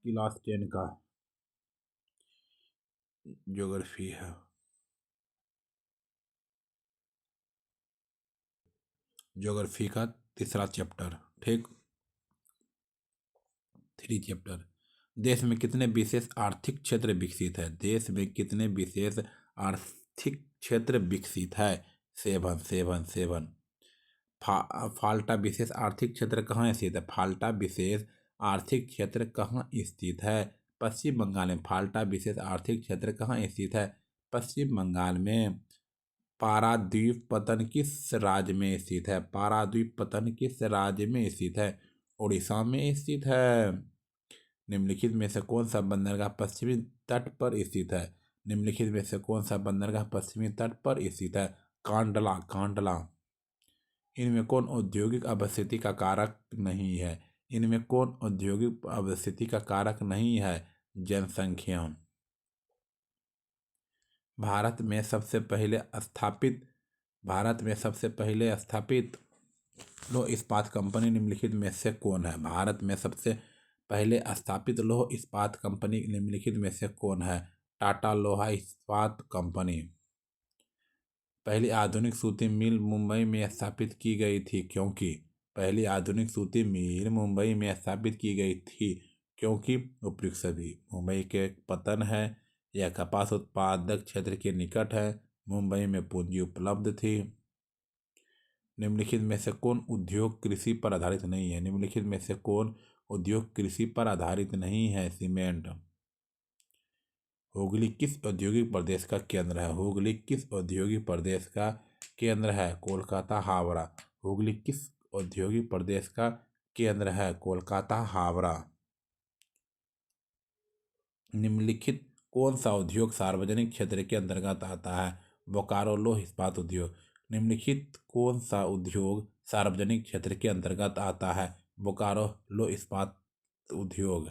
Class 10 का geography है। Geography का तीसरा चैप्टर, ठीक। 3 चैप्टर। देश में कितने विशेष आर्थिक क्षेत्र विकसित है? देश में कितने विशेष आर्थिक क्षेत्र विकसित है? 7 7 7। फाल्टा विशेष आर्थिक क्षेत्र कहाँ स्थित है? फाल्टा विशेष आर्थिक क्षेत्र कहाँ स्थित है? पश्चिम बंगाल में। फाल्टा विशेष आर्थिक क्षेत्र कहाँ स्थित है? पश्चिम बंगाल में। पारादीप पतन किस राज्य में स्थित है? पारादीप पतन किस राज्य में स्थित है? उड़ीसा में स्थित है। निम्नलिखित में से कौन सा बंदरगाह पश्चिमी तट पर स्थित है? निम्नलिखित में से कौन सा बंदरगाह पश्चिमी तट पर स्थित है? कांडला। कांडला। इनमें कौन औद्योगिक अवस्थिति का कारक नहीं है? इनमें कौन औद्योगिक अवस्थिति का कारक नहीं है? जनसंख्या। भारत में सबसे पहले स्थापित लौह इस्पात कंपनी निम्नलिखित में से कौन है? भारत में सबसे पहले स्थापित लौह इस्पात कंपनी निम्नलिखित में से कौन है? टाटा लोहा इस्पात कंपनी। पहली आधुनिक सूती मिल मुंबई में स्थापित की गई थी क्योंकि। पहली आधुनिक सूती मिल मुंबई में स्थापित की गई थी क्योंकि उपयुक्त सभी। मुंबई के पतन है, यह कपास उत्पादक क्षेत्र के निकट है, मुंबई में पूंजी उपलब्ध थी। निम्नलिखित में से कौन उद्योग कृषि पर आधारित नहीं है? निम्नलिखित में से कौन उद्योग कृषि पर आधारित नहीं है? सीमेंट। हुगली किस औद्योगिक प्रदेश का केंद्र है? हुगली किस औद्योगिक प्रदेश का केंद्र है? कोलकाता हावड़ा। हुगली किस औद्योगिक प्रदेश का केंद्र है? कोलकाता हावड़ा। निम्नलिखित कौन सा उद्योग सार्वजनिक क्षेत्र के अंतर्गत आता है? बोकारो लौह इस्पात उद्योग। निम्नलिखित कौन सा उद्योग सार्वजनिक क्षेत्र के अंतर्गत आता है? बोकारो लौह इस्पात उद्योग।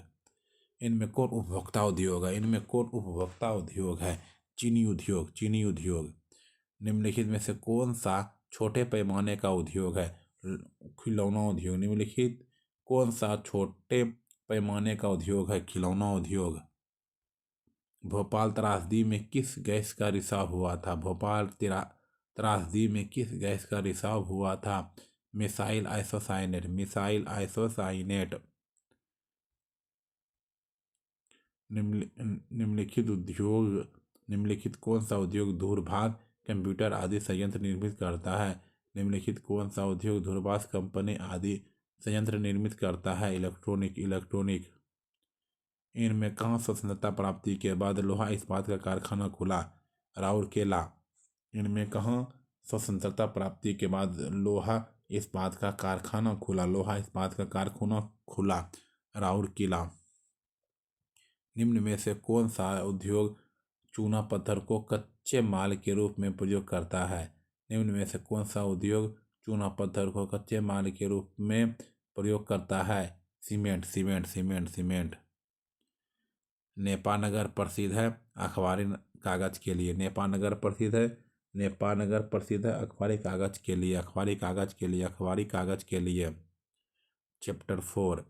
इनमें कौन उपभोक्ता उद्योग है? इनमें कौन उपभोक्ता उद्योग है? चीनी उद्योग। चीनी उद्योग। निम्नलिखित में से कौन सा छोटे पैमाने का उद्योग है? खिलौना उद्योग। निम्नलिखित कौन सा छोटे पैमाने का उद्योग है? खिलौना उद्योग। भोपाल त्रासदी में किस गैस का रिसाव हुआ था? भोपाल त्रासदी में किस गैस का रिसाव हुआ था? Missile isocyanate. Missile isocyanate. निम्नलिखित कौन सा उद्योग दूरभाष, कंप्यूटर आदि संयंत्र निर्मित करता है? निम्नलिखित कौन सा उद्योग दूरभाष कंपनी आदि संयंत्र निर्मित करता है? इलेक्ट्रॉनिक। इनमें कहाँ स्वतंत्रता प्राप्ति के बाद लोहा इस्पात का कारखाना खुला? राउरकेला। इनमें कहाँ स्वतंत्रता प्राप्ति के बाद लोहा इस्पात का कारखाना खुला? लोहा इस्पात का कारखाना खुला राउरकेला। निम्न में से कौन सा उद्योग चूना पत्थर को कच्चे माल के रूप में प्रयोग करता है? निम्न में से कौन सा उद्योग चूना पत्थर को कच्चे माल के रूप में प्रयोग करता है? Cement. Cement cement cement. Nepanagar प्रसिद्ध है अखबारी कागज के लिए। नेपानगर प्रसिद्ध है अखबारी कागज के लिए। अखबारी कागज के लिए। अखबारी कागज के लिए। चैप्टर 4।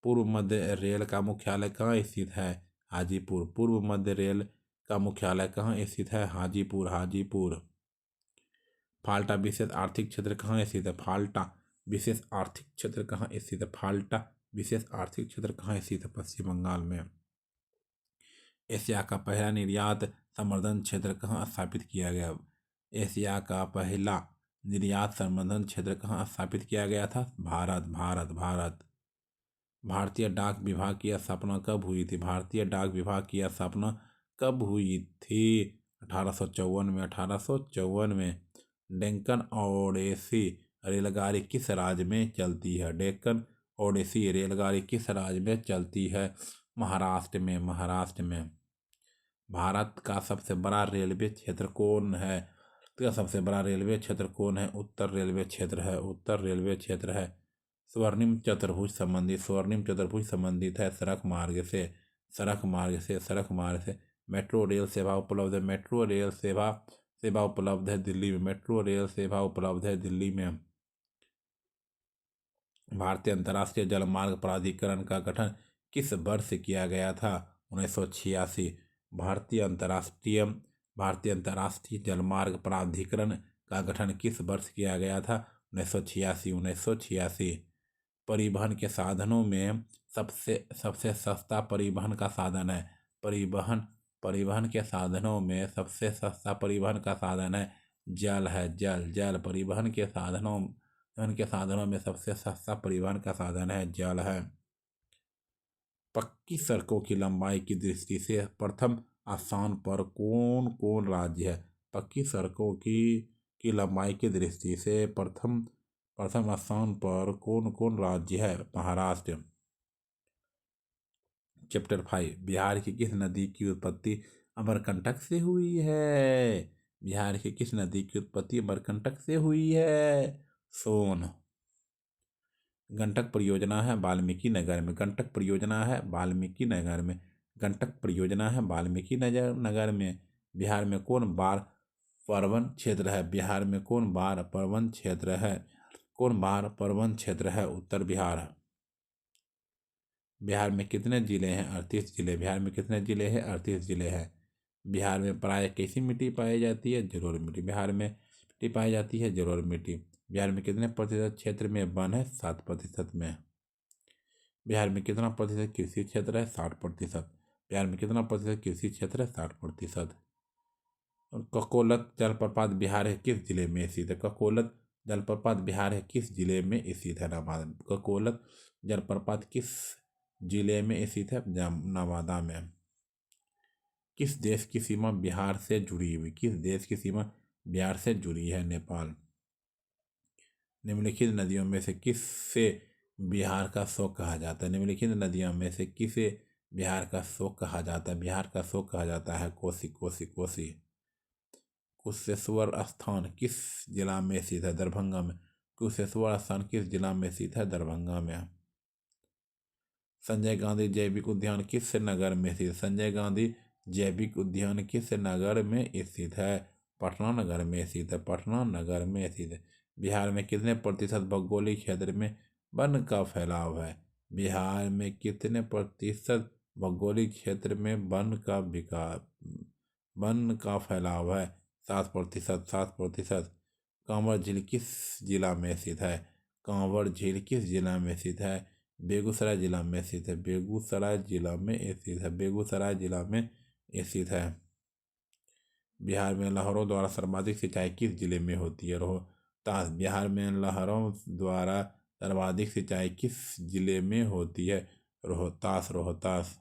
पूर्व मध्य रेल का मुख्यालय कहाँ स्थित है? हाजीपुर। पूर्व मध्य रेल का मुख्यालय कहाँ स्थित है? हाजीपुर। हाजीपुर। फाल्टा विशेष आर्थिक क्षेत्र कहाँ स्थित है? फाल्टा विशेष आर्थिक क्षेत्र कहाँ स्थित है? फाल्टा विशेष आर्थिक क्षेत्र कहाँ स्थित है? पश्चिम बंगाल में। एशिया का पहला निर्यात संवर्धन क्षेत्र कहाँ स्थापित किया गया? एशिया का पहला निर्यात संवर्धन क्षेत्र कहाँ स्थापित किया गया था? भारत। भारत। भारत। भारतीय डाक विभाग की स्थापना कब हुई थी? भारतीय डाक विभाग की स्थापना कब हुई थी? 1854 में। 1854 में। डेक्कन ओडेसी रेलगाड़ी किस राज्य में चलती है? डेक्कन ओडेसी रेलगाड़ी किस राज्य में चलती है? महाराष्ट्र में। महाराष्ट्र में। भारत का सबसे बड़ा रेलवे क्षेत्र कौन है? सबसे बड़ा रेलवे क्षेत्र कौन है? उत्तर रेलवे क्षेत्र है। उत्तर रेलवे क्षेत्र है। स्वर्णिम चतुर्भुज संबंधित है सड़क मार्ग से। सड़क मार्ग से। सड़क मार्ग से। मेट्रो रेल सेवा उपलब्ध है। मेट्रो रेल सेवा उपलब्ध है दिल्ली में। मेट्रो रेल सेवा उपलब्ध है दिल्ली में। भारतीय अंतर्राष्ट्रीय जलमार्ग प्राधिकरण का गठन किस वर्ष किया गया था? 1986। भारतीय अंतर्राष्ट्रीय जलमार्ग प्राधिकरण का गठन किस वर्ष किया गया था? 1986। परिवहन के साधनों में सबसे सबसे सस्ता परिवहन का साधन है परिवहन के साधनों में सबसे सस्ता परिवहन का साधन है जल है। जल परिवहन के साधनों में सबसे सस्ता परिवहन का साधन है जल है। पक्की सड़कों की लंबाई की दृष्टि से प्रथम स्थान पर कौन कौन राज्य है? पक्की सड़कों की लंबाई की दृष्टि से प्रथम स्थान पर कौन कौन राज्य है? महाराष्ट्र। चैप्टर 5 बिहार की किस नदी की उत्पत्ति अमरकंटक से हुई है? बिहार की किस नदी की उत्पत्ति अमरकंटक से हुई है? सोन। गंडक परियोजना है वाल्मीकि नगर में। गंडक परियोजना है वाल्मीकि नगर में। गंडक परियोजना है वाल्मीकि नगर में। बिहार में कौन बाढ़ प्रवण क्षेत्र है? बिहार में कौन बाढ़ प्रवण क्षेत्र है? कौन बाढ़ प्रवण क्षेत्र है? उत्तर बिहार। बिहार में कितने जिले हैं? 38 जिले। बिहार में कितने जिले हैं? 38 जिले हैं। बिहार में प्राय कैसी मिट्टी पाई जाती है? जलोढ़ मिट्टी। बिहार में मिट्टी पाई जाती है जलोढ़ मिट्टी। बिहार में कितने प्रतिशत क्षेत्र में वन है? 7% में। बिहार में कितना प्रतिशत कृषि क्षेत्र है? 60%। बिहार में कितना प्रतिशत कृषि क्षेत्र है? 60%। ककोलत जलप्रपात बिहार है किस जिले में स्थित है? ककोलत जलप्रपात बिहार है किस जिले में स्थित है? ककोलत जलप्रपात किस जिले में स्थित है? नवादा में। किस देश की सीमा बिहार से जुड़ी हुई? किस देश की सीमा बिहार से जुड़ी है? नेपाल। निम्नलिखित नदियों में से किससे बिहार का शोक कहा जाता है? निम्नलिखित नदियों में से किसे बिहार का शोक कहा जाता है? बिहार का शोक कहा जाता है कोसी। कुशेश्वर स्थान किस जिला में स्थित है? दरभंगा में। कुशेश्वर स्थान किस जिला में स्थित है? दरभंगा में। संजय गांधी जैविक उद्यान किस नगर में स्थित? संजय गांधी जैविक उद्यान किस नगर में स्थित है? पटना नगर में स्थित है। पटना नगर में स्थित है। बिहार में कितने प्रतिशत भौगोलिक क्षेत्र में वन का फैलाव है? बिहार में कितने प्रतिशत भौगोलिक क्षेत्र में वन का फैलाव है? 7%। 7%। कांवर झील किस जिला में स्थित है? कांवर झील किस जिला में स्थित है? बेगूसराय जिला में स्थित है। बेगूसराय जिला में स्थित है। बेगूसराय जिला में स्थित है। बिहार में नहरों द्वारा सर्वाधिक सिंचाई किस जिले में होती है? रोहतास। बिहार में नहरों द्वारा सर्वाधिक सिंचाई किस जिले में होती है? रोहतास।